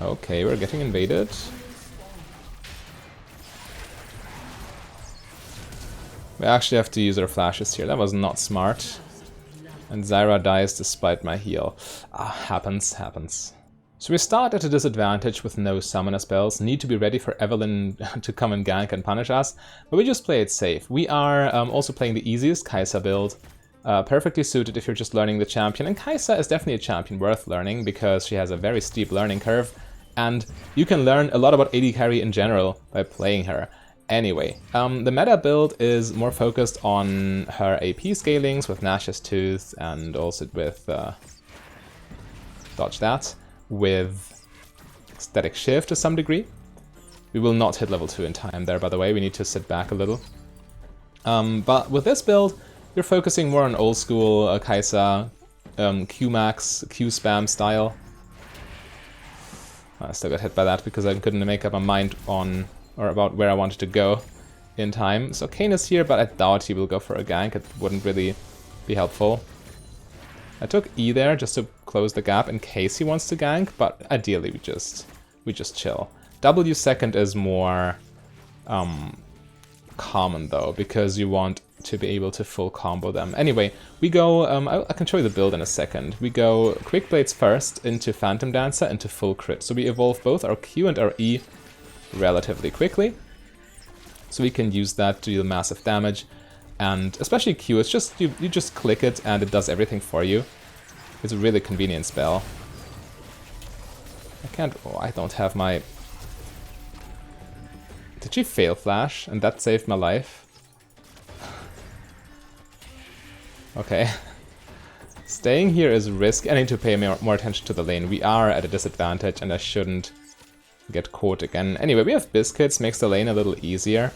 Okay, we're getting invaded. We actually have to use our flashes here. That was not smart. And Zyra dies despite my heal. Happens. So we start at a disadvantage with no summoner spells. Need to be ready for Evelynn to come and gank and punish us. But we just play it safe. We are also playing the easiest Kai'Sa build. Perfectly suited if you're just learning the champion. And Kai'Sa is definitely a champion worth learning because she has a very steep learning curve. And you can learn a lot about AD carry in general by playing her. Anyway, the meta build is more focused on her AP scalings with Nash's Tooth and also with... dodge that. With Static Shift to some degree. We will not hit level 2 in time there, by the way. We need to sit back a little. But with this build, you're focusing more on old school Kai'Sa, Q-Max, Q-Spam style. I still got hit by that because I couldn't make up my mind on... or about where I wanted to go in time. So Kayn is here, but I doubt he will go for a gank. It wouldn't really be helpful. I took E there just to close the gap in case he wants to gank, but ideally we just chill. W second is more common though, because you want to be able to full combo them. Anyway, we go, I can show you the build in a second. We go Quick Blades first into Phantom Dancer into full crit. So we evolve both our Q and our E relatively quickly, so we can use that to deal massive damage. And especially Q, it's just you just click it and it does everything for you. It's a really convenient spell. I don't have my... Did she fail flash and that saved my life? Okay. Staying here is risky. I need to pay more attention to the lane. We are at a disadvantage and I shouldn't get caught again. Anyway, we have biscuits, makes the lane a little easier.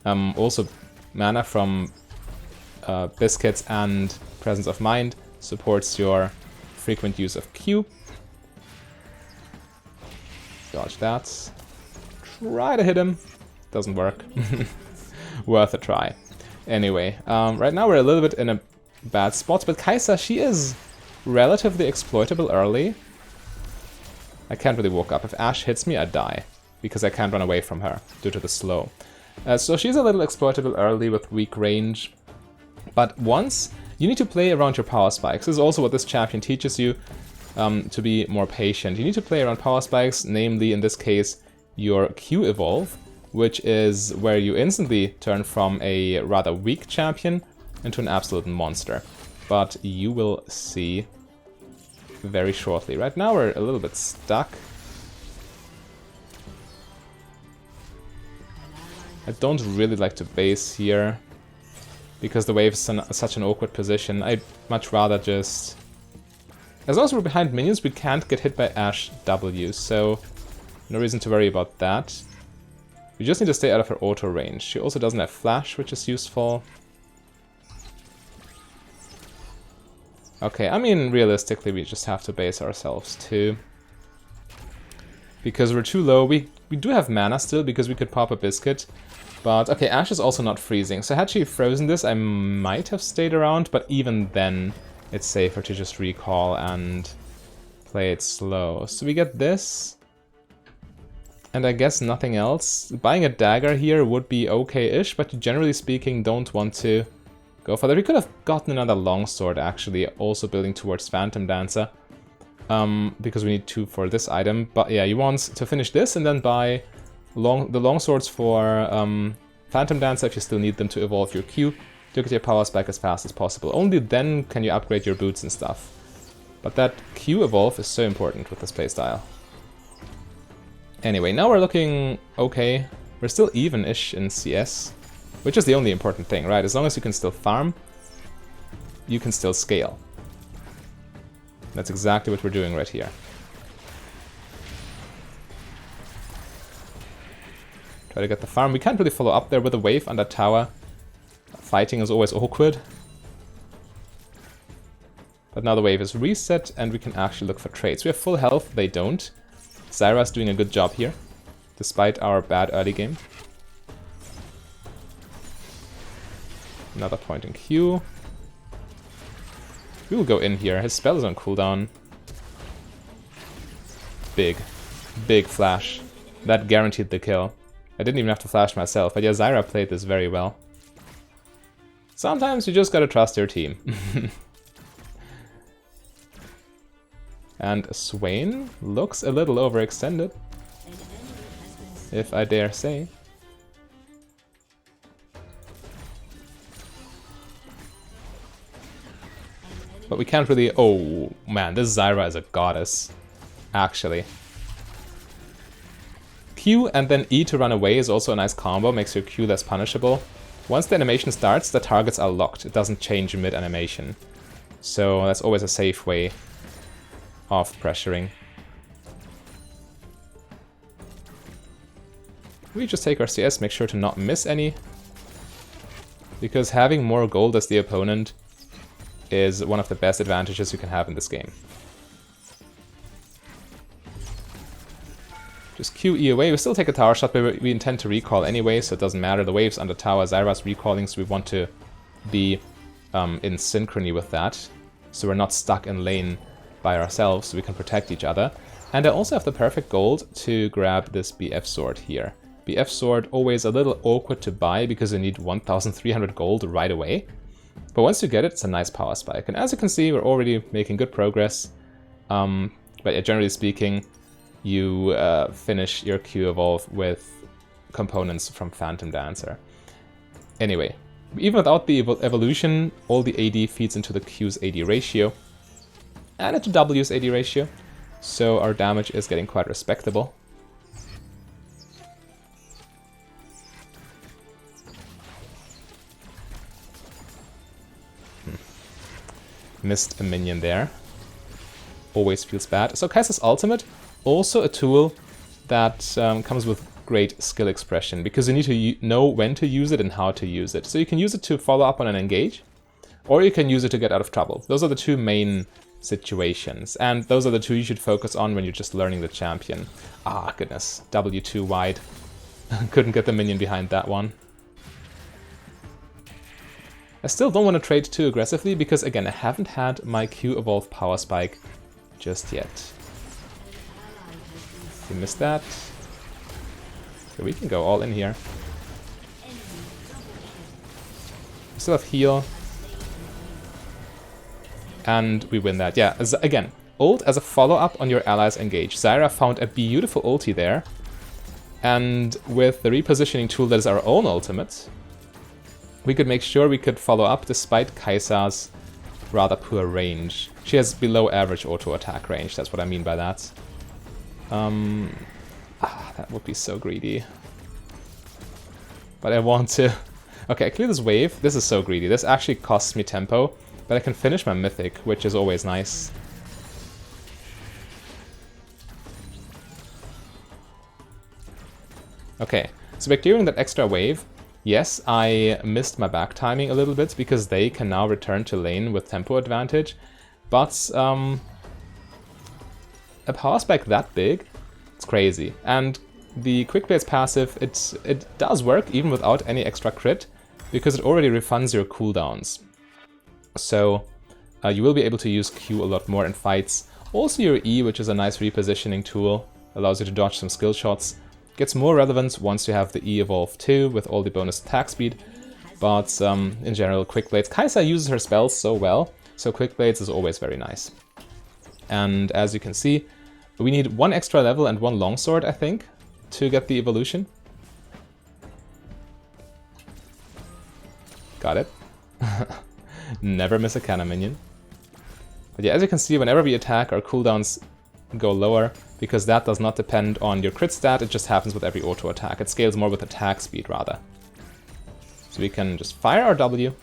Also, mana from biscuits and Presence of Mind supports your frequent use of Q. Dodge that. Try to hit him. Doesn't work. Worth a try. Anyway, right now we're a little bit in a bad spot, but Kai'Sa, she is relatively exploitable early. I can't really walk up. If Ashe hits me, I die, because I can't run away from her due to the slow. So she's a little exploitable early with weak range, but once you need to play around your power spikes. This is also what this champion teaches you, to be more patient. You need to play around power spikes, namely in this case your Q evolve, which is where you instantly turn from a rather weak champion into an absolute monster. But you will see very shortly. Right now we're a little bit stuck. I don't really like to base here because the wave is in such an awkward position. I'd much rather just... As long as we're behind minions, we can't get hit by Ashe W, so no reason to worry about that. We just need to stay out of her auto range. She also doesn't have flash, which is useful. Okay, I mean, realistically, we just have to base ourselves too. Because we're too low. We do have mana still, because we could pop a biscuit. But, okay, Ashe is also not freezing. So had she frozen this, I might have stayed around. But even then, it's safer to just recall and play it slow. So we get this. And I guess nothing else. Buying a dagger here would be okay-ish, but generally speaking, don't want to go for that. We could have gotten another longsword, actually, also building towards Phantom Dancer. Because we need 2 for this item. But yeah, you want to finish this and then buy the longswords for Phantom Dancer if you still need them to evolve your Q, to get your power spike as fast as possible. Only then can you upgrade your boots and stuff. But that Q evolve is so important with this playstyle. Anyway, now we're looking okay. We're still even-ish in CS, which is the only important thing, right? As long as you can still farm, you can still scale. That's exactly what we're doing right here. Try to get the farm. We can't really follow up there with a wave on that tower. Fighting is always awkward. But now the wave is reset and we can actually look for trades. We have full health, they don't. Zyra's doing a good job here, despite our bad early game. Another point in Q. We will go in here. His spell is on cooldown. Big. Big flash. That guaranteed the kill. I didn't even have to flash myself, but yeah, Zyra played this very well. Sometimes you just gotta trust your team. And Swain looks a little overextended, if I dare say. But we can't really... Oh, man, this Zyra is a goddess, actually. Q and then E to run away is also a nice combo, makes your Q less punishable. Once the animation starts, the targets are locked. It doesn't change mid-animation. So that's always a safe way of pressuring. We just take our CS, make sure to not miss any. Because having more gold as the opponent is one of the best advantages you can have in this game. Just QE away. We still take a tower shot, but we intend to recall anyway, so it doesn't matter. The wave's on the tower, Zyra's recalling, so we want to be in synchrony with that. So we're not stuck in lane by ourselves, so we can protect each other. And I also have the perfect gold to grab this BF sword here. BF sword, always a little awkward to buy because you need 1300 gold right away. But once you get it, it's a nice power spike. And as you can see, we're already making good progress. But yeah, generally speaking, you finish your Q evolve with components from Phantom Dancer. Anyway, even without the evolution, all the AD feeds into the Q's AD ratio and into W's AD ratio, so our damage is getting quite respectable. Missed a minion there. Always feels bad. So Kai'Sa's ultimate, also a tool that comes with great skill expression, because you need to know when to use it and how to use it. So you can use it to follow up on an engage, or you can use it to get out of trouble. Those are the two main situations, and those are the two you should focus on when you're just learning the champion. Ah, goodness. W2 wide. Couldn't get the minion behind that one. I still don't want to trade too aggressively, because again, I haven't had my Q evolve power spike just yet. We missed that. So we can go all in here. We still have heal. And we win that. Yeah, again, ult as a follow-up on your allies engage. Zyra found a beautiful ulti there. And with the repositioning tool that is our own ultimate, we could make sure we could follow up despite Kai'Sa's rather poor range. She has below average auto attack range, that's what I mean by that. That would be so greedy. But I want to... Okay, I clear this wave. This is so greedy. This actually costs me tempo, but I can finish my mythic, which is always nice. Okay, so by clearing that extra wave, yes, I missed my back timing a little bit because they can now return to lane with tempo advantage, but a power spike that big, it's crazy. And the Quick Blade's passive, it does work even without any extra crit, because it already refunds your cooldowns. So you will be able to use Q a lot more in fights. Also your E, which is a nice repositioning tool, allows you to dodge some skill shots. Gets more relevance once you have the E evolve too, with all the bonus attack speed. But in general, Quick Blades. Kai'Sa uses her spells so well, so Quick Blades is always very nice. And as you can see, we need one extra level and one longsword, I think, to get the evolution. Got it. Never miss a cannon minion. But yeah, as you can see, whenever we attack, our cooldowns go lower, because that does not depend on your crit stat, it just happens with every auto attack. It scales more with attack speed, rather. So we can just fire our W,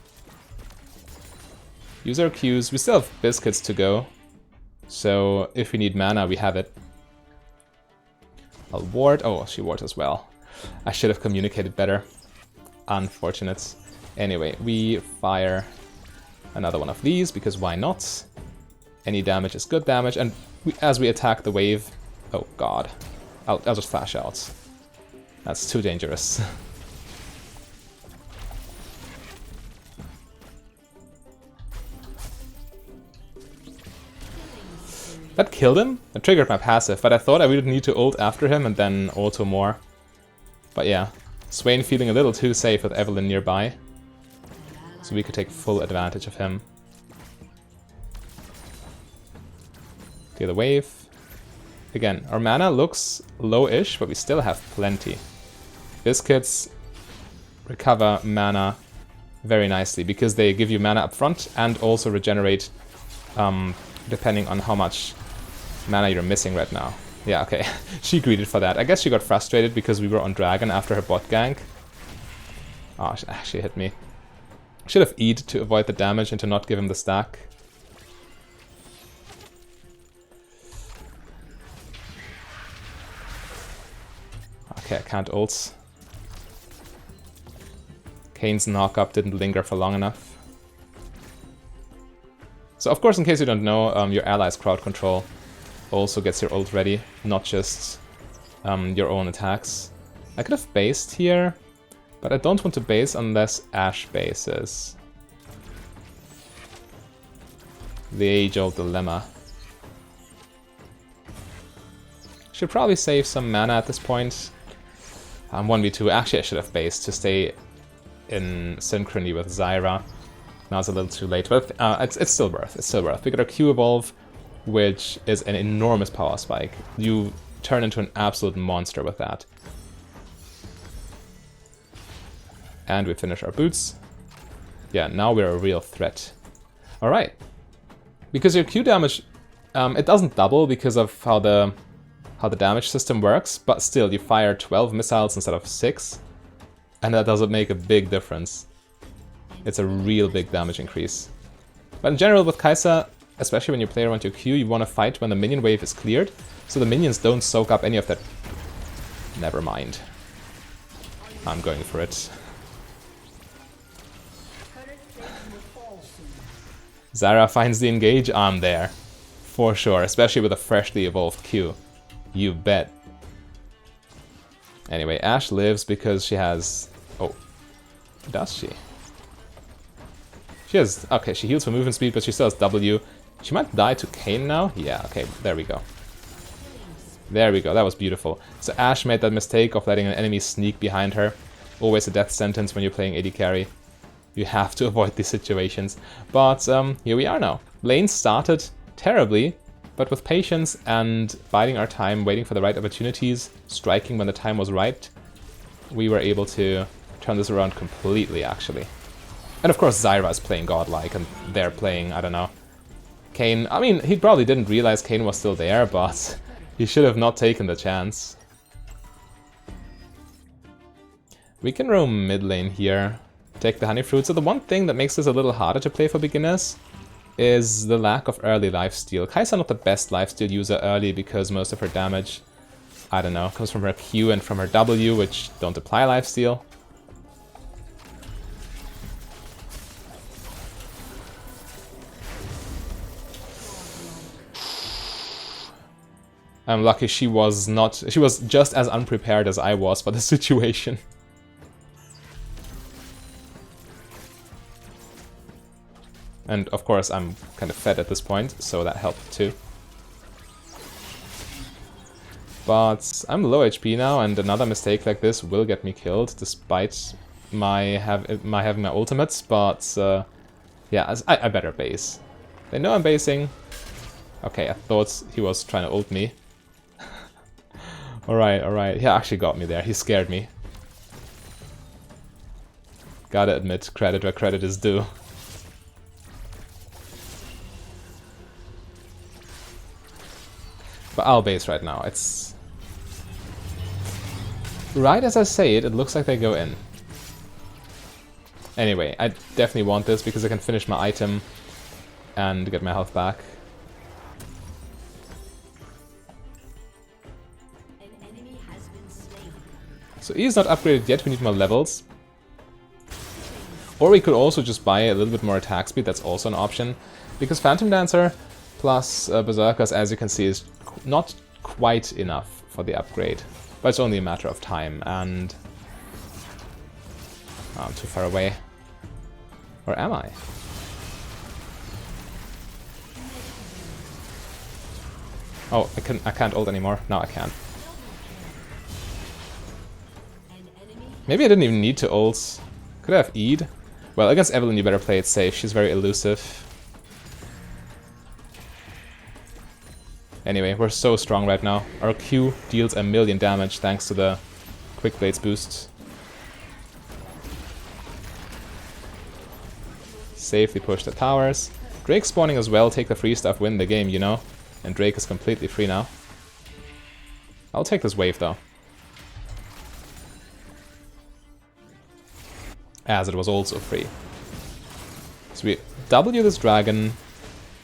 use our Qs. We still have biscuits to go, so if we need mana, we have it. I'll ward. Oh, she wards as well. I should have communicated better. Unfortunate. Anyway, we fire another one of these, because why not? Any damage is good damage, and as we attack the wave... Oh god. I'll just flash out. That's too dangerous. That killed him? That triggered my passive, but I thought I would need to ult after him and then auto more. But yeah, Swain feeling a little too safe with Evelynn nearby. So we could take full advantage of him. Okay, the wave. Again, our mana looks low-ish, but we still have plenty. Biscuits recover mana very nicely because they give you mana up front and also regenerate depending on how much mana you're missing right now. Yeah, okay. She greeted for that. I guess she got frustrated because we were on Dragon after her bot gank. Oh, she hit me. Should have E'd to avoid the damage and to not give him the stack. Okay, I can't ult. Kane's knock-up didn't linger for long enough. So of course, in case you don't know, your allies' crowd control also gets your ult ready, not just your own attacks. I could have based here, but I don't want to base unless Ashe bases. The age-old dilemma. Should probably save some mana at this point. 1v2, actually I should have based to stay in synchrony with Zyra. Now it's a little too late, but it's still worth. It's still worth. We got our Q evolve, which is an enormous power spike. You turn into an absolute monster with that. And we finish our boots. Yeah, now we're a real threat. Alright. Because your Q damage, it doesn't double because of how the damage system works, but still, you fire 12 missiles instead of 6. And that doesn't make a big difference. It's a real big damage increase. But in general with Kai'Sa, especially when you play around your Q, you want to fight when the minion wave is cleared, so the minions don't soak up any of that. Never mind. I'm going for it. Zyra finds the engage, I'm there. For sure, especially with a freshly evolved Q. You bet. Anyway, Ashe lives because she has... Oh. Does she? She has... Okay, she heals for movement speed, but she still has W. She might die to Kayn now? Yeah, okay, there we go. There we go, that was beautiful. So Ashe made that mistake of letting an enemy sneak behind her. Always a death sentence when you're playing AD carry. You have to avoid these situations. But here we are now. Lane started terribly, but with patience and biding our time, waiting for the right opportunities, striking when the time was right, we were able to turn this around completely, actually. And of course Zyra is playing godlike, and they're playing, I don't know, Kayn. I mean, he probably didn't realize Kayn was still there, but he should have not taken the chance. We can roam mid lane here, take the honey fruit. So the one thing that makes this a little harder to play for beginners is the lack of early lifesteal. Kai'Sa not the best lifesteal user early because most of her damage, I don't know, comes from her Q and from her W, which don't apply lifesteal. I'm lucky she was just as unprepared as I was for the situation. And of course I'm kind of fed at this point, so that helped too. But I'm low HP now, and another mistake like this will get me killed, despite my having my ultimates, but yeah, I better base. They know I'm basing. Okay, I thought he was trying to ult me. Alright, he actually got me there, he scared me. Gotta admit, credit where credit is due. But I'll base right now, it's... Right as I say it, it looks like they go in. Anyway, I definitely want this because I can finish my item and get my health back. So E is not upgraded yet, we need more levels. Or we could also just buy a little bit more attack speed, that's also an option. Because Phantom Dancer plus Berserkers, as you can see, is not quite enough for the upgrade. But it's only a matter of time, and... I'm too far away. Or am I? Oh, I can't ult anymore. Now I can. Maybe I didn't even need to ult. Could I have E'd? Well, against Evelynn you better play it safe. She's very elusive. Anyway, we're so strong right now. Our Q deals 1,000,000 damage thanks to the Quick Blades boost. Safely push the towers. Drake spawning as well, take the free stuff, win the game, you know? And Drake is completely free now. I'll take this wave though. As it was also free. So we W this dragon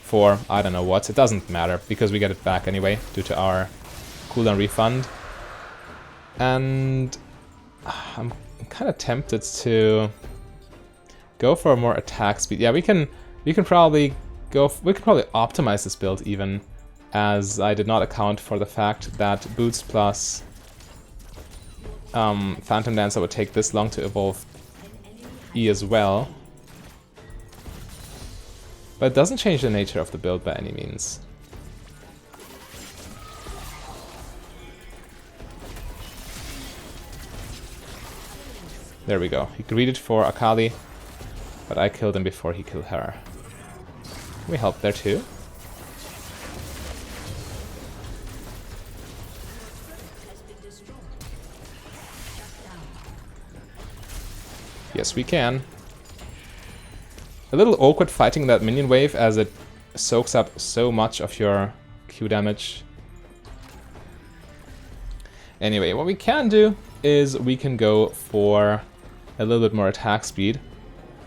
for I don't know what. It doesn't matter because we get it back anyway due to our cooldown refund. And I'm kind of tempted to go for a more attack speed. Yeah, we can probably optimize this build even, as I did not account for the fact that Boots plus Phantom Dancer would take this long to evolve E as well. But it doesn't change the nature of the build by any means. There we go. He greeted for Akali, but I killed him before he killed her. We helped there too. Yes, we can. A little awkward fighting that minion wave as it soaks up so much of your Q damage. Anyway, what we can do is we can go for a little bit more attack speed.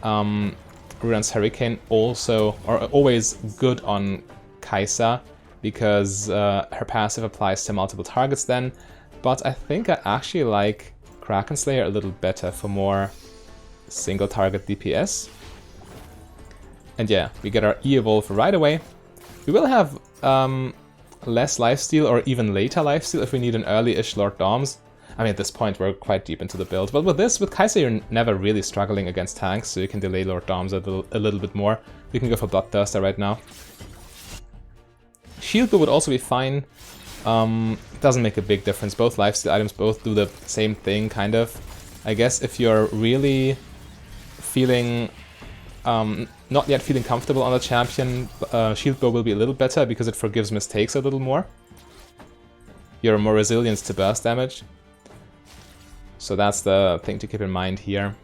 Ruran's Hurricane also are always good on Kai'Sa because her passive applies to multiple targets then, but I think I actually like Kraken Slayer a little better for more single target DPS. And yeah, we get our E-Evolve right away. We will have less lifesteal or even later lifesteal if we need an early-ish Lord Doms. I mean, at this point we're quite deep into the build, but with Kai'Sa you're never really struggling against tanks, so you can delay Lord Doms a little bit more. We can go for Bloodthirster right now. Shield Bow would also be fine. Doesn't make a big difference. Both lifesteal items both do the same thing, kind of. I guess if you're really feeling not yet feeling comfortable on the champion, Shield Bow will be a little better because it forgives mistakes a little more. You're more resilient to burst damage. So that's the thing to keep in mind here.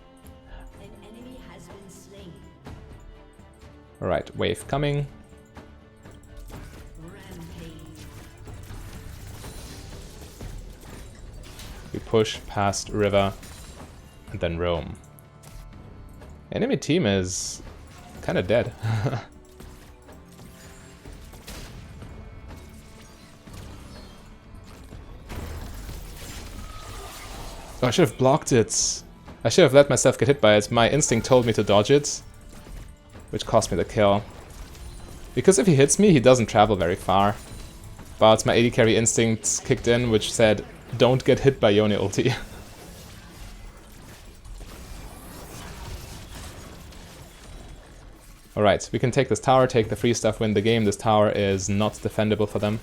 Alright, wave coming. We push past river and then roam. Enemy team is kind of dead. Oh, I should have blocked it. I should have let myself get hit by it. My instinct told me to dodge it, which cost me the kill. Because if he hits me, he doesn't travel very far. But my AD carry instincts kicked in, which said, don't get hit by Yone ulti. Alright, we can take this tower, take the free stuff, win the game. This tower is not defendable for them.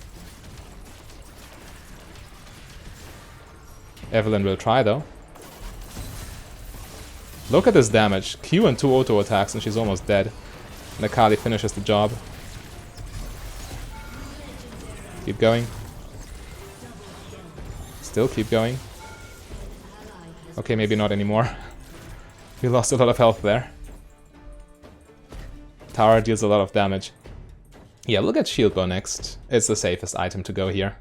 Evelynn will try though. Look at this damage. Q and 2 auto attacks and she's almost dead. And Akali finishes the job. Keep going. Still keep going. Okay, maybe not anymore. We lost a lot of health there. Tower deals a lot of damage. Yeah, we'll get Shield Bow next. It's the safest item to go here.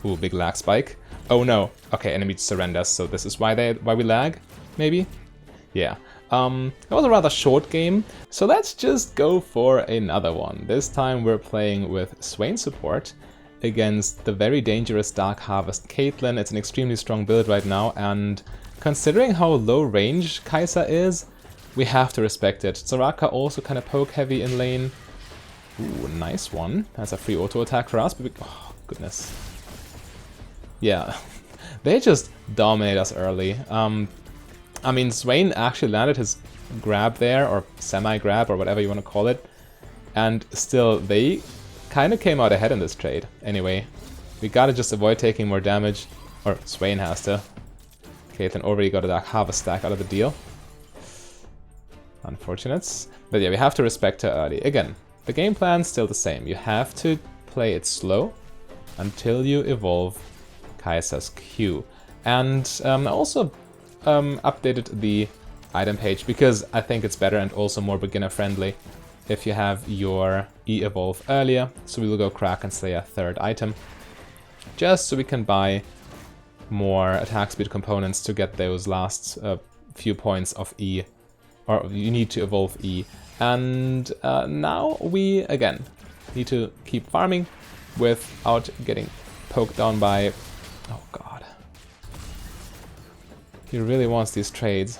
Ooh, big lag spike. Oh no. Okay, enemy surrenders, so this is why we lag, maybe? Yeah. That was a rather short game, so let's just go for another one. This time we're playing with Swain support against the very dangerous Dark Harvest Caitlyn. It's an extremely strong build right now, and considering how low range Kai'Sa is, we have to respect it. Soraka also kind of poke heavy in lane. Ooh, nice one. That's a free auto attack for us, but oh, goodness. Yeah, they just dominate us early. I mean, Swain actually landed his grab there, or semi-grab, or whatever you want to call it. And still, they kind of came out ahead in this trade. Anyway, we gotta just avoid taking more damage. Or Swain has to. Caitlyn already got a half a stack out of the deal. Unfortunate. But yeah, we have to respect her early. Again, the game plan's still the same. You have to play it slow until you evolve Kai'Sa's Q. And I also updated the item page because I think it's better and also more beginner friendly if you have your E-evolve earlier. So we will go Kraken Slayer third item, just so we can buy more attack speed components to get those last few points of E, or you need to evolve E. And now we, again, need to keep farming without getting poked down by... Oh god. He really wants these trades.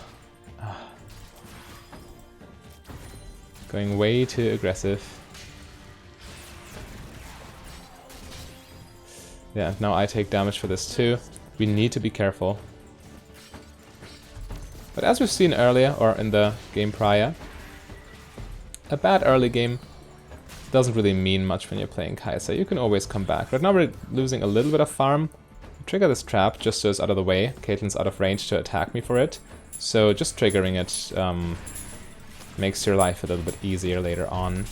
Going way too aggressive. Yeah, now I take damage for this too. We need to be careful. But as we've seen earlier, or in the game prior, a bad early game doesn't really mean much when you're playing Kai'Sa. You can always come back. Right now we're losing a little bit of farm. Trigger this trap just so it's out of the way. Caitlyn's out of range to attack me for it. So just triggering it makes your life a little bit easier later on.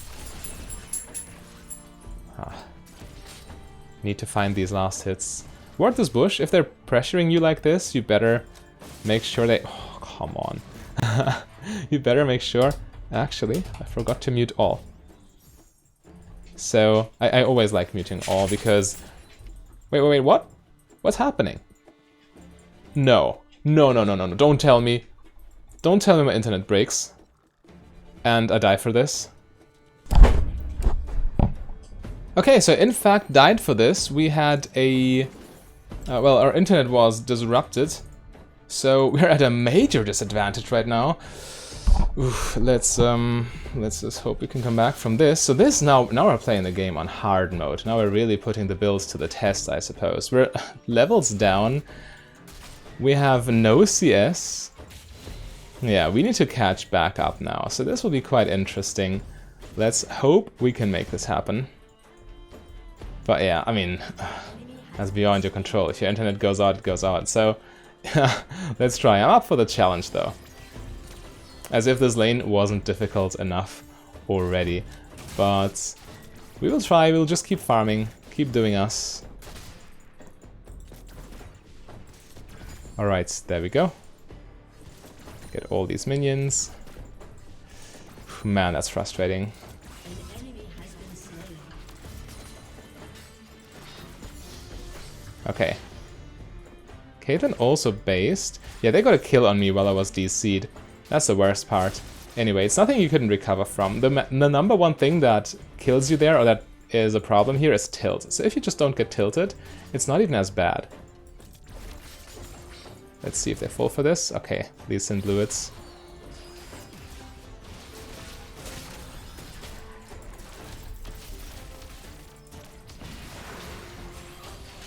Need to find these last hits. Ward this bush. If they're pressuring you like this, you better make sure they... Oh, come on. You better make sure... Actually, I forgot to mute all. So, I always like muting all because... Wait, what? What's happening? No. No, don't tell me. Don't tell me my internet breaks. And I die for this. Okay, so in fact died for this. We had a... well, our internet was disrupted. So we're at a major disadvantage right now. Oof, let's just hope we can come back from this. So this now we're playing the game on hard mode. Now we're really putting the builds to the test, I suppose. We're levels down. We have no CS. Yeah, we need to catch back up now. So this will be quite interesting. Let's hope we can make this happen. But yeah, I mean, that's beyond your control. If your internet goes out, it goes out. So let's try. I'm up for the challenge though. As if this lane wasn't difficult enough already. But we will try, we'll just keep farming, keep doing us. Alright, there we go. Get all these minions. Man, that's frustrating. Okay. Caitlyn also based. Yeah, they got a kill on me while I was DC'd. That's the worst part. Anyway, it's nothing you couldn't recover from. The number one thing that kills you there, or that is a problem here, is tilt. So if you just don't get tilted, it's not even as bad. Let's see if they fall for this. Okay, Lee Sin blew it.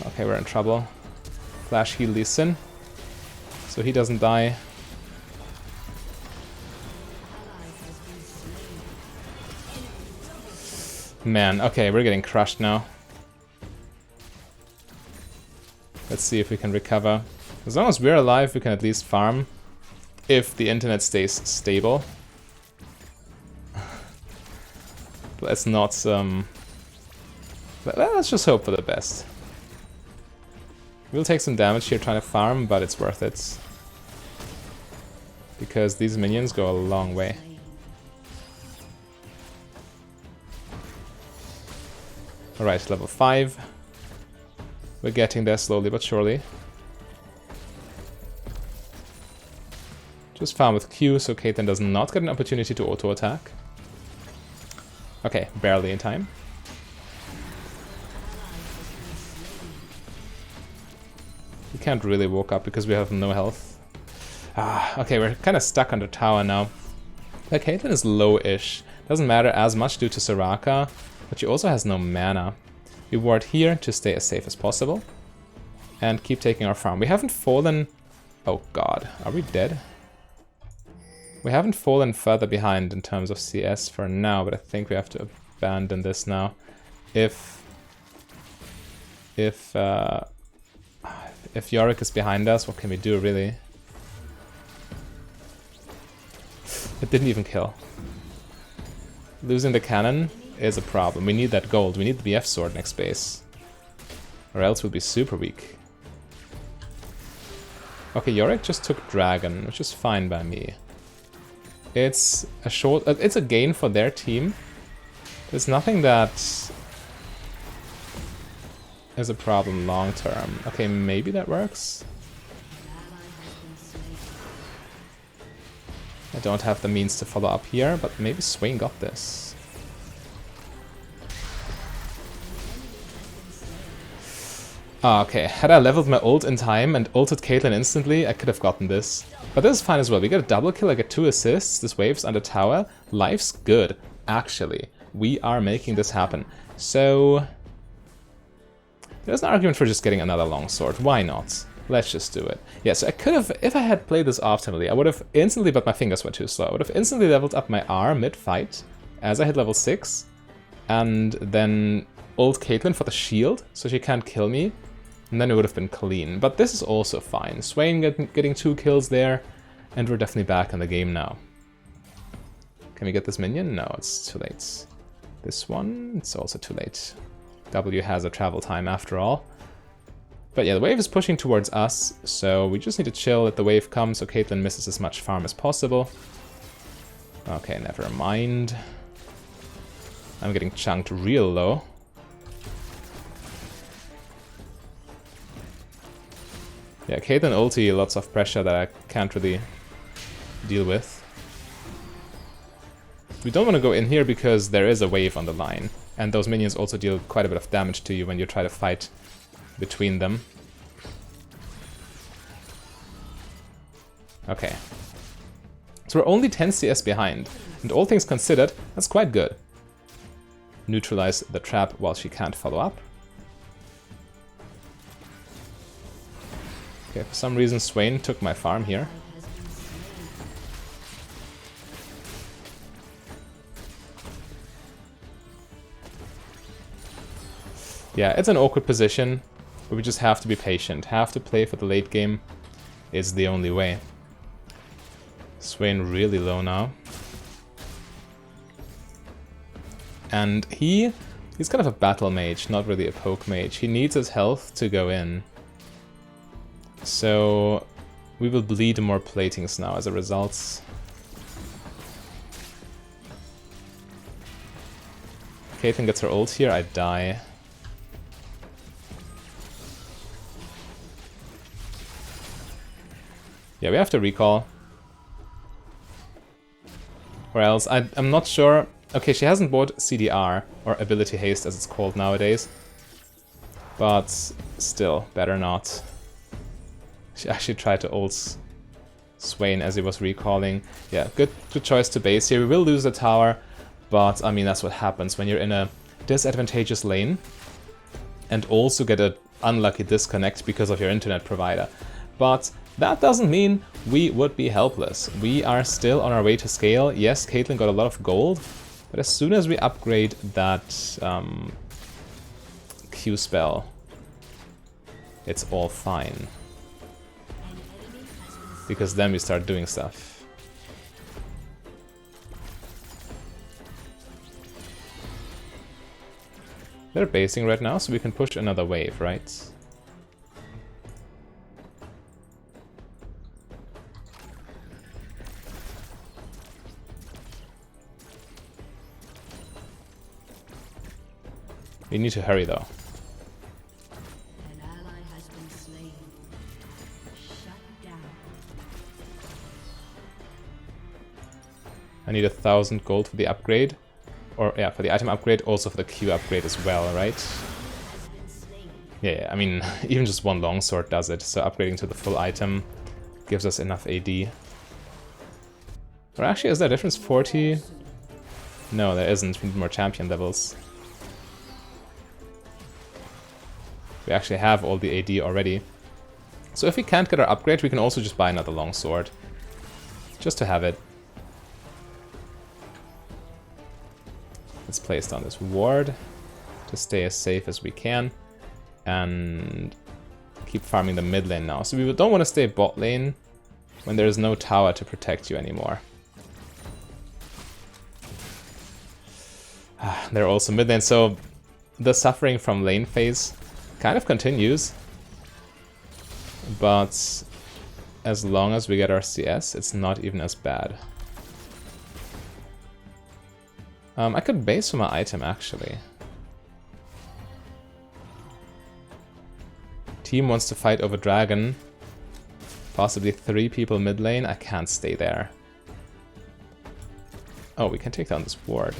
Okay, we're in trouble. Flash heal Lee Sin, so he doesn't die. Man, okay, we're getting crushed now. Let's see if we can recover. As long as we're alive, we can at least farm. If the internet stays stable. Let's not, let's just hope for the best. We'll take some damage here trying to farm, but it's worth it. Because these minions go a long way. Alright, level 5. We're getting there slowly but surely. Just farm with Q so Caitlyn does not get an opportunity to auto-attack. Okay, barely in time. We can't really walk up because we have no health. Okay, we're kind of stuck under tower now. But Caitlyn is low-ish. Doesn't matter as much due to Soraka. But she also has no mana. We ward here to stay as safe as possible. And keep taking our farm. We haven't fallen... Oh god, are we dead? We haven't fallen further behind in terms of CS for now, but I think we have to abandon this now. If Yorick is behind us, what can we do, really? It didn't even kill. Losing the cannon is a problem. We need that gold. We need the BF sword next base. Or else we'll be super weak. Okay, Yorick just took Dragon, which is fine by me. It's a gain for their team. There's nothing that is a problem long term. Okay, maybe that works. I don't have the means to follow up here, but maybe Swain got this. Okay, had I leveled my ult in time and ulted Caitlyn instantly, I could have gotten this. But this is fine as well. We get a double kill, I get 2 assists, this wave's under tower. Life's good, actually. We are making this happen. So there's an argument for just getting another longsword. Why not? Let's just do it. Yeah, so I could have, if I had played this optimally, I would have instantly, but my fingers were too slow, I would have instantly leveled up my R mid-fight as I hit level 6, and then ult Caitlyn for the shield, so she can't kill me, and then it would have been clean. But this is also fine. Swain getting 2 kills there, and we're definitely back in the game now. Can we get this minion? No, it's too late. This one, it's also too late. W has a travel time after all. But yeah, the wave is pushing towards us, so we just need to chill that the wave comes so Caitlyn misses as much farm as possible. Okay, never mind. I'm getting chunked real low. Yeah, Caitlyn ulti, lots of pressure that I can't really deal with. We don't want to go in here because there is a wave on the line, and those minions also deal quite a bit of damage to you when you try to fight between them. Okay. So we're only 10 CS behind, and all things considered, that's quite good. Neutralize the trap while she can't follow up. Okay, for some reason Swain took my farm here. Yeah, it's an awkward position, but we just have to be patient. Have to play for the late game is the only way. Swain really low now. And he's kind of a battle mage, not really a poke mage. He needs his health to go in. So we will bleed more platings now as a result. Caitlyn gets her ult here, I die. Yeah, we have to recall. Or else, I'm not sure. Okay, she hasn't bought CDR, or Ability Haste as it's called nowadays. But still, better not. She actually tried to ult Swain as he was recalling. Yeah, good choice to base here. We will lose the tower, but I mean, that's what happens when you're in a disadvantageous lane. And also get an unlucky disconnect because of your internet provider. But that doesn't mean we would be helpless. We are still on our way to scale. Yes, Caitlyn got a lot of gold, but as soon as we upgrade that Q spell, it's all fine. Because then we start doing stuff. They're basing right now, so we can push another wave, right? We need to hurry though. An ally has been slain. Shut down. I need 1,000 gold for the upgrade. Or yeah, for the item upgrade, also for the Q upgrade as well, right? Yeah, I mean, even just one longsword does it, so upgrading to the full item gives us enough AD. Or actually, is there a difference? 40? No, there isn't. We need more champion levels. We actually have all the AD already. So if we can't get our upgrade, we can also just buy another longsword. Just to have it. Let's place down this ward to stay as safe as we can. And keep farming the mid lane now. So we don't want to stay bot lane when there is no tower to protect you anymore. They're also mid lane, so the suffering from lane phase kind of continues. But as long as we get our CS, it's not even as bad. I could base for my item, actually. Team wants to fight over dragon. Possibly 3 people mid lane. I can't stay there. Oh, we can take down this ward.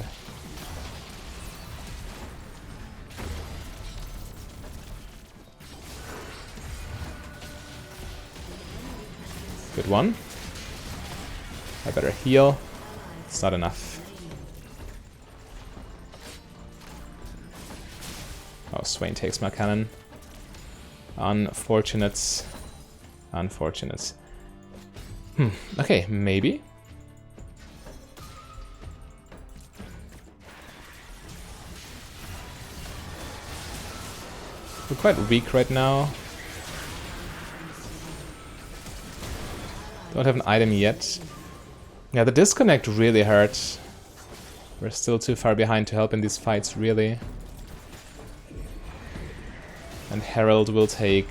Good one. I better heal. It's not enough. Oh, Swain takes my cannon. Unfortunate. Unfortunate. Okay, maybe. We're quite weak right now. Don't have an item yet. Yeah, the disconnect really hurt. We're still too far behind to help in these fights, really. And Herald will take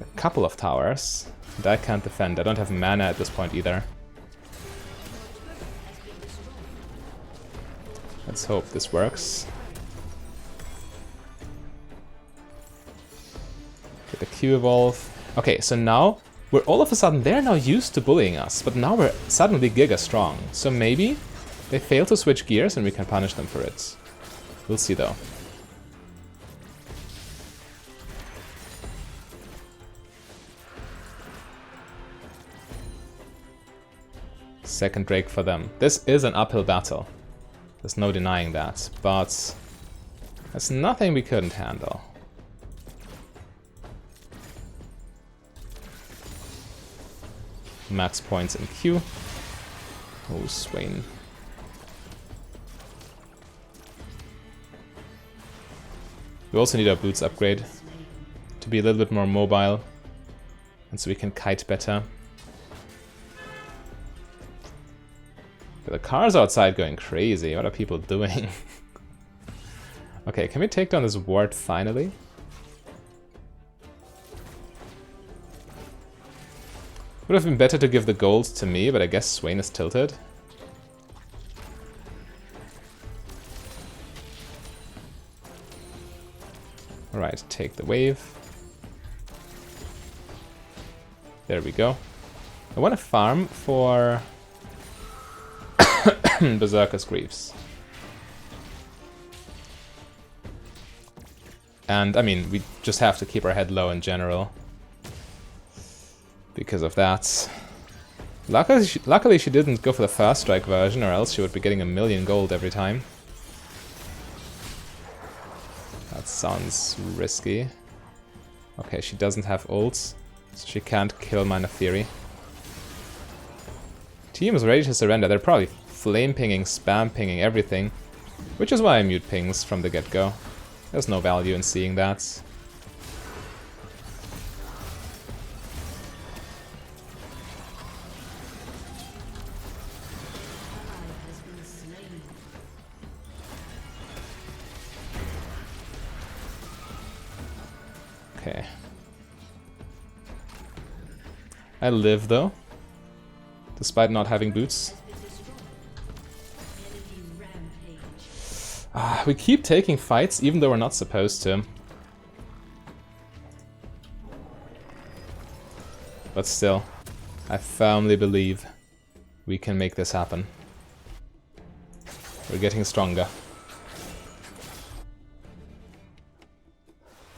a couple of towers. And I can't defend. I don't have mana at this point either. Let's hope this works. Get the Q evolve. Okay, so now we're all of a sudden, they're now used to bullying us, but now we're suddenly giga strong. So maybe they fail to switch gears and we can punish them for it. We'll see though. Second Drake for them. This is an uphill battle. There's no denying that, but there's nothing we couldn't handle. Max points in Q. Oh, Swain. We also need our boots upgrade to be a little bit more mobile and so we can kite better. But the cars outside going crazy. What are people doing? Okay, can we take down this ward finally? Would have been better to give the gold to me, but I guess Swain is tilted. Alright, take the wave. There we go. I want to farm for Berserker's Greaves. And, I mean, we just have to keep our head low in general. Because of that. Luckily she didn't go for the first strike version, or else she would be getting 1,000,000 gold every time. That sounds risky. Okay, she doesn't have ults, so she can't kill Minor Theory. Team is ready to surrender. They're probably flame pinging, spam pinging, everything. Which is why I mute pings from the get-go. There's no value in seeing that. Okay. I live though, despite not having boots. We keep taking fights even though we're not supposed to. But still, I firmly believe we can make this happen. We're getting stronger.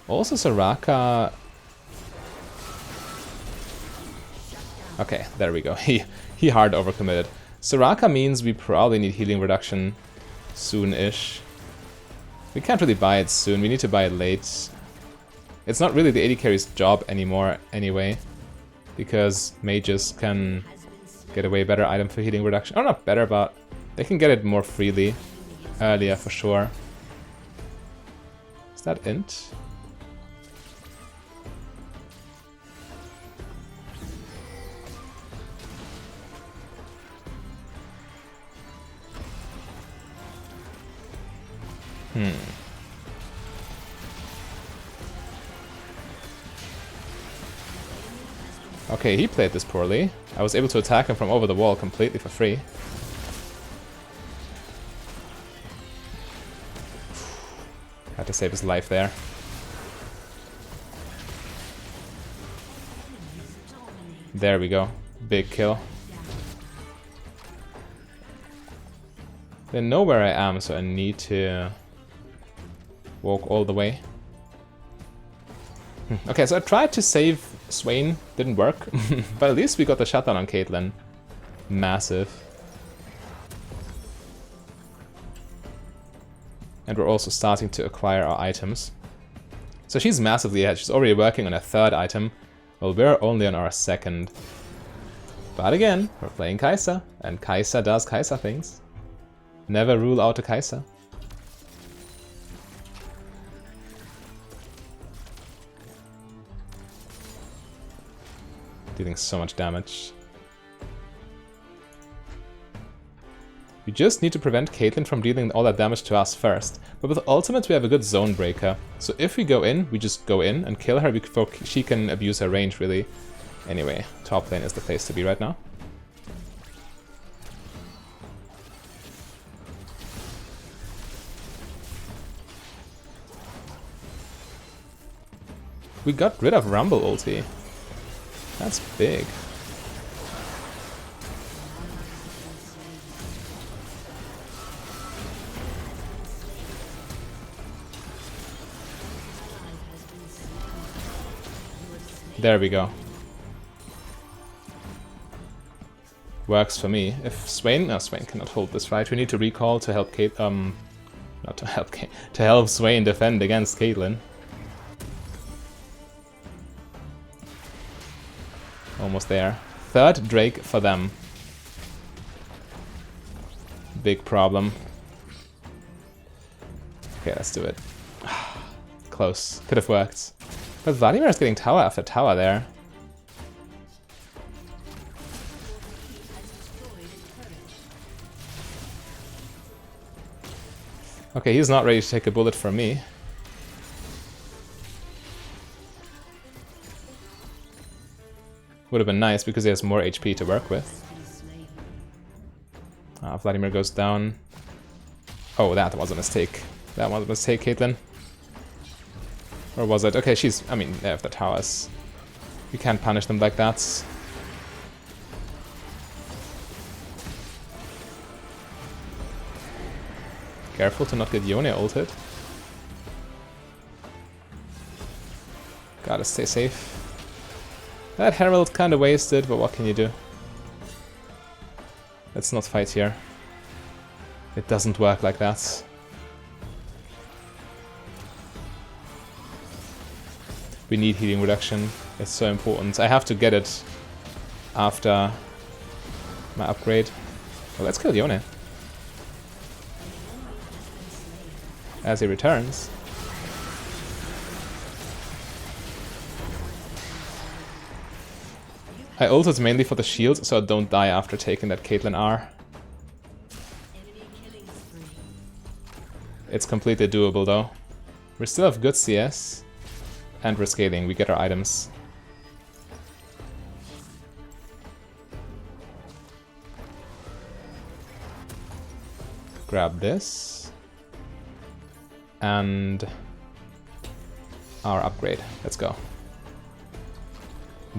Also, Soraka... Okay, there we go. He hard overcommitted. Soraka means we probably need healing reduction soon-ish. We can't really buy it soon, we need to buy it late. It's not really the AD carry's job anymore anyway, because mages can get a way better item for healing reduction. Or not better, but They can get it more freely earlier for sure. Is that int? Okay, he played this poorly. I was able to attack him from over the wall completely for free. Had to save his life there. There we go. Big kill. They know where I am, so I need to walk all the way. Okay, so I tried to save Swain, didn't work, but at least we got the shutdown on Caitlyn. Massive. And we're also starting to acquire our items. So she's massively ahead, she's already working on a third item, while we're only on our second. But again, we're playing Kai'Sa, and Kai'Sa does Kai'Sa things. Never rule out a Kai'Sa. Dealing so much damage. We just need to prevent Caitlyn from dealing all that damage to us first. But with ultimate we have a good zone breaker. So if we go in, we just go in and kill her before she can abuse her range really. Anyway, top lane is the place to be right now. We got rid of Rumble ulti. That's big. There we go. Works for me. If Swain... No, Swain cannot hold this right. We need to recall to help Kate... Not to help Kate... To help Swain defend against Caitlyn. Almost there. Third Drake for them. Big problem. Okay, let's do it. Close. Could have worked. But Vladimir is getting tower after tower there. Okay, he's not ready to take a bullet from me. Would have been nice because he has more HP to work with. Vladimir goes down. Oh, that was a mistake. That was a mistake, Caitlyn. Or was it? Okay, she's... I mean, they have the towers. You can't punish them like that. Careful to not get Yone ulted. Gotta stay safe. That Herald kinda wasted, but what can you do? Let's not fight here. It doesn't work like that. We need healing reduction. It's so important. I have to get it after my upgrade. Well, let's kill Yone. As he returns. I ulted mainly for the shield, so I don't die after taking that Caitlyn R. It's completely doable though. We still have good CS. And we're scaling, we get our items. Grab this. And our upgrade. Let's go.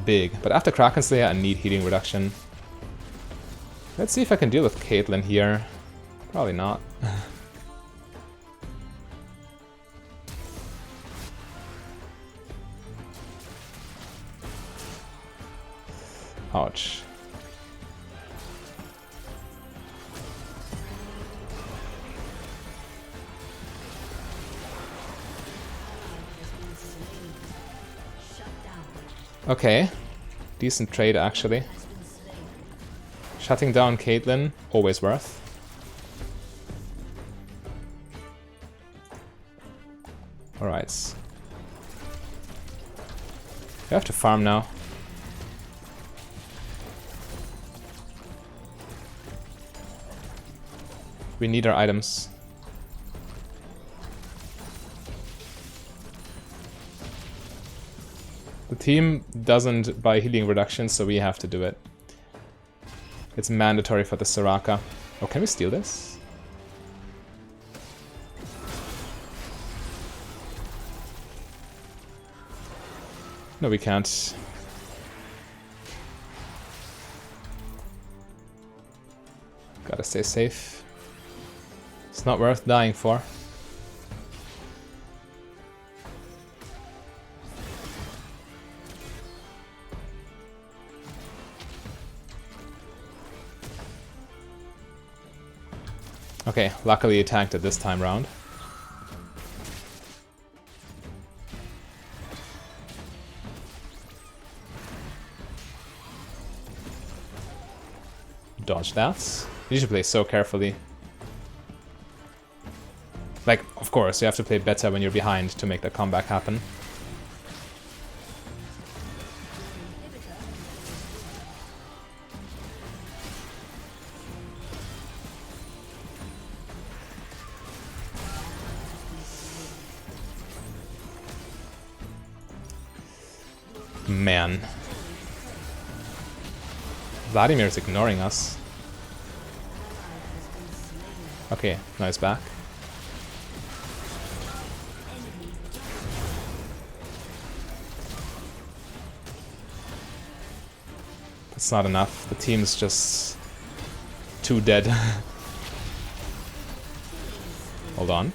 Big. But after Kraken Slayer, I need healing reduction. Let's see if I can deal with Caitlyn here. Probably not. Ouch. Okay. Decent trade, actually. Shutting down Caitlyn, always worth. Alright. We have to farm now. We need our items. The team doesn't buy healing reduction, so we have to do it. It's mandatory for the Soraka. Oh, can we steal this? No, we can't. Gotta stay safe. It's not worth dying for. Okay, luckily he tanked it this time round. Dodge that. You should play so carefully. Like, of course, you have to play better when you're behind to make the comeback happen. Man. Vladimir is ignoring us. Okay, now he's back. That's not enough. The team's just too dead. Hold on.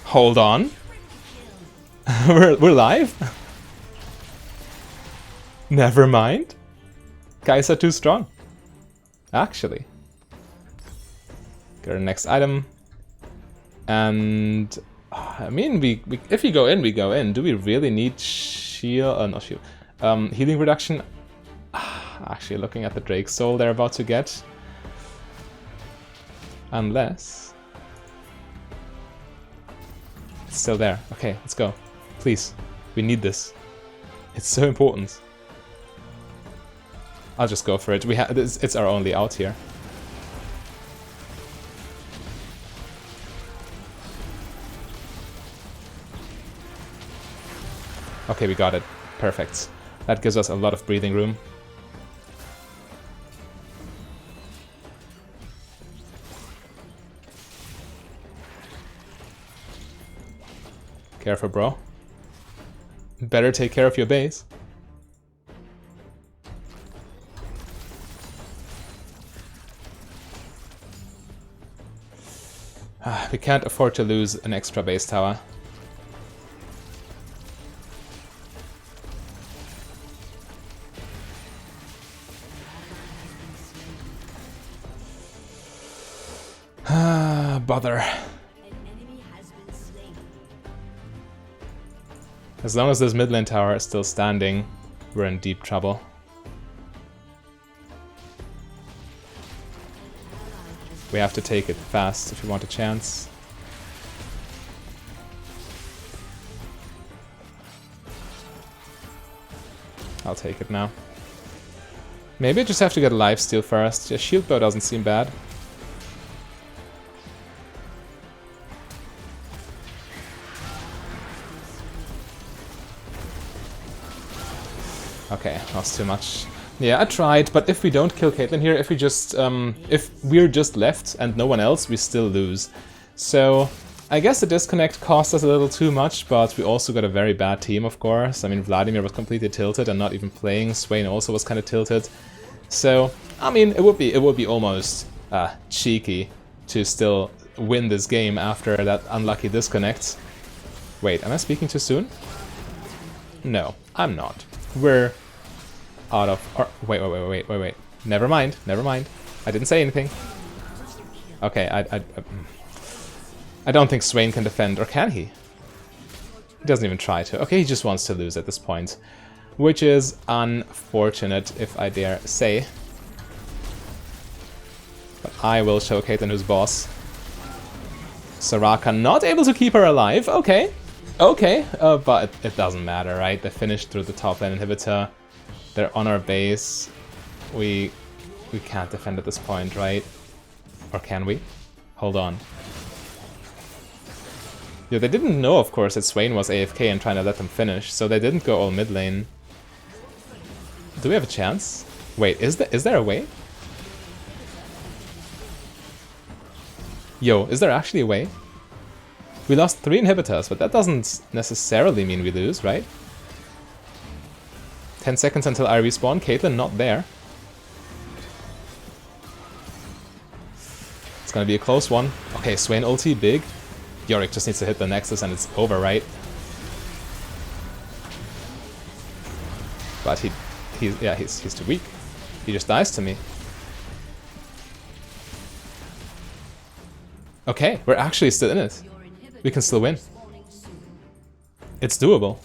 Hold on. we're live? Never mind. Kai'Sa too strong. Actually. Get our next item. And I mean, we if we go in, we go in. Do we really need shield? Not shield. Healing reduction. Actually, looking at the Drake Soul they're about to get. Unless it's still there. Okay, let's go. Please, we need this. It's so important. I'll just go for it. We have it's our only out here. Okay, we got it. Perfect. That gives us a lot of breathing room. Careful, bro. Better take care of your base. We can't afford to lose an extra base tower. Bother. As long as this mid lane tower is still standing, we're in deep trouble. We have to take it fast if we want a chance. I'll take it now. Maybe I just have to get a lifesteal first. Yeah, shield bow doesn't seem bad. Okay, that's too much. Yeah, I tried, but if we don't kill Caitlyn here, if we just, if we're just left and no one else, we still lose. So, I guess the disconnect cost us a little too much, but we also got a very bad team, of course. I mean, Vladimir was completely tilted and not even playing. Swain also was kind of tilted. So, I mean, it would be almost cheeky to still win this game after that unlucky disconnect. Wait, am I speaking too soon? No, I'm not. We're out of... Wait. Never mind. I didn't say anything. Okay, I don't think Swain can defend, or can he? He doesn't even try to. Okay, he just wants to lose at this point. Which is unfortunate, if I dare say. But I will show Caitlyn who's boss. Soraka not able to keep her alive. Okay. Okay. But it doesn't matter, right? They finished through the top lane inhibitor. They're on our base. We can't defend at this point, right? Or can we? Hold on. Yeah, they didn't know, of course, that Swain was AFK and trying to let them finish, so they didn't go all mid lane. Do we have a chance? Wait, is there a way? Yo, is there actually a way? We lost 3 inhibitors, but that doesn't necessarily mean we lose, right? 10 seconds until I respawn. Caitlyn not there. It's gonna be a close one. Okay, Swain ulti, big. Yorick just needs to hit the Nexus and it's over, right? But he's too weak. He just dies to me. Okay, we're actually still in it. We can still win. It's doable.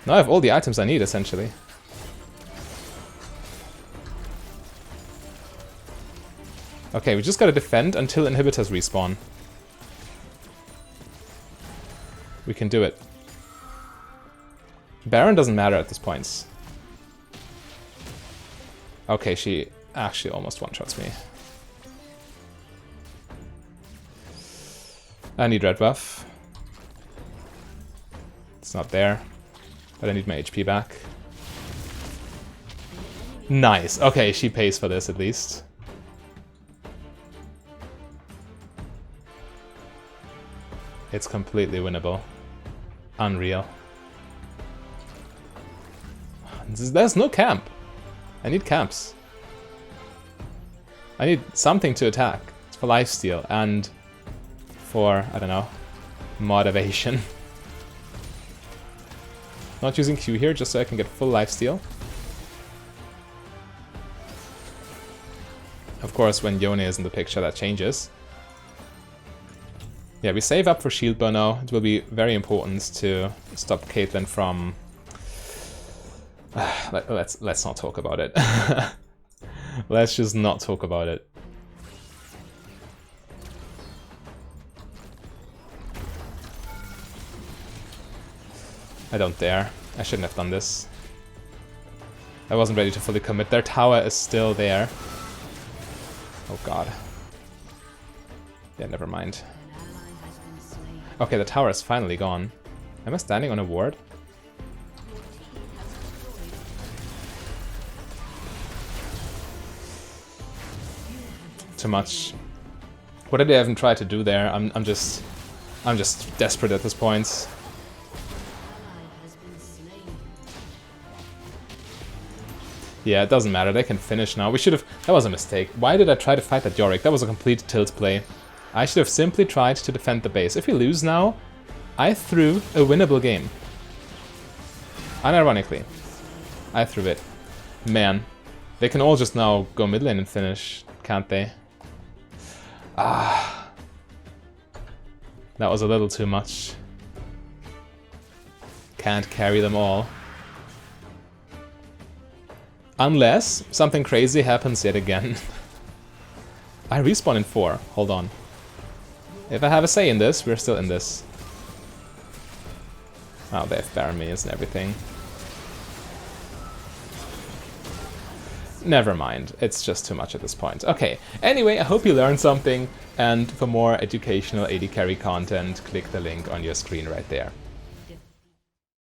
Now I have all the items I need, essentially. Okay, we just gotta defend until inhibitors respawn. We can do it. Baron doesn't matter at this point. Okay, she actually almost one-shots me. I need red buff. It's not there. But I need my HP back. Nice. Okay, she pays for this at least. It's completely winnable. Unreal. There's no camp. I need camps. I need something to attack. It's for lifesteal and for, I don't know, motivation. Not using Q here just so I can get full lifesteal. Of course, when Yone is in the picture, that changes. Yeah, we save up for shield burn now. It will be very important to stop Caitlyn from... let's not talk about it. Let's just not talk about it. I don't dare. I shouldn't have done this. I wasn't ready to fully commit. Their tower is still there. Oh god. Yeah, never mind. Okay, the tower is finally gone. Am I standing on a ward? Too much. What did I even try to do there? I'm just desperate at this point. Yeah, it doesn't matter. They can finish now. We should have... That was a mistake. Why did I try to fight that Yorick? That was a complete tilt play. I should have simply tried to defend the base. If we lose now, I threw a winnable game. Unironically, I threw it. Man, they can all just now go mid lane and finish, can't they? Ah, that was a little too much. Can't carry them all. Unless something crazy happens yet again. I respawn in 4. Hold on. If I have a say in this, we're still in this. Oh, they have Baron minions and everything. Never mind, it's just too much at this point. Okay, anyway, I hope you learned something, and for more educational AD carry content, click the link on your screen right there.